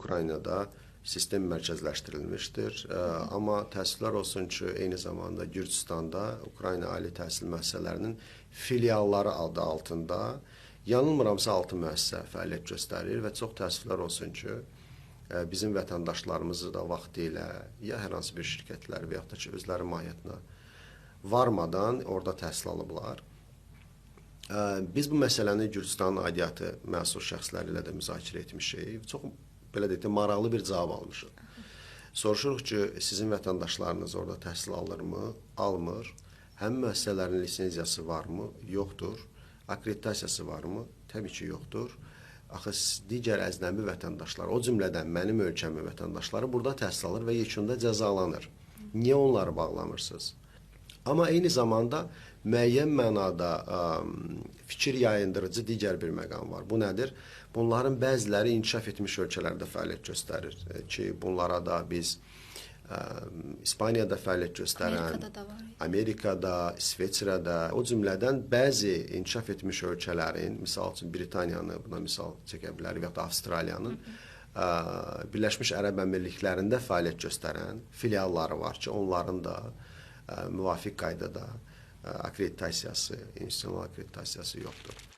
Ukraynada sistem mərkəzləşdirilmişdir. Amma təəssüflər olsun ki, eyni zamanda Gürcüstanda Ukrayna ali təhsil müəssisələrinin filialları adı altında yanılmıramsa 6 müəssisə fəaliyyət göstərir və çox təəssüflər olsun ki, bizim vətəndaşlarımızı da vaxtilə ya hər hansı bir şirkətlər və yaxud da ki, özləri mahiyyətinə varmadan orada təhsil alıblar. Biz bu məsələni Gürcüstanın aidiyyatı məsul şəxsləri ilə də müzakirə etmişik. Çox belə deyək də maraqlı bir cavab almışıq. Soruşuruq ki, sizin vətəndaşlarınız orada təhsil alırmı? Almır. Həmin müəssisələrin lisenziyası varmı? Yoxdur. Akreditasiyası varmı? Təbii ki, yoxdur. Axı digər əcnəbi vətəndaşlar, o cümlədən mənim ölkəmin vətəndaşları burada təhsil alır və yekunda cəzalanır. Niyə onları bağlamırsınız? Amma eyni zamanda müəyyən mənada fikir yayındırıcı digər bir məqam var. Bu nədir? Bunların bəziləri inkişaf etmiş ölkələrdə fəaliyyət göstərir ki, bunlara da biz İspaniyada fəaliyyət göstərən, Amerikada, İsveçrədə, o cümlədən bəzi inkişaf etmiş ölkələrin, misal üçün Britaniyanı buna misal çəkə bilərik və ya da Avstraliyanın Birləşmiş Ərəb Əmirliklərində fəaliyyət göstərən filialları var ki, onların da müvafiq qaydada akreditasiyası, institusional akreditasiyası yoxdur.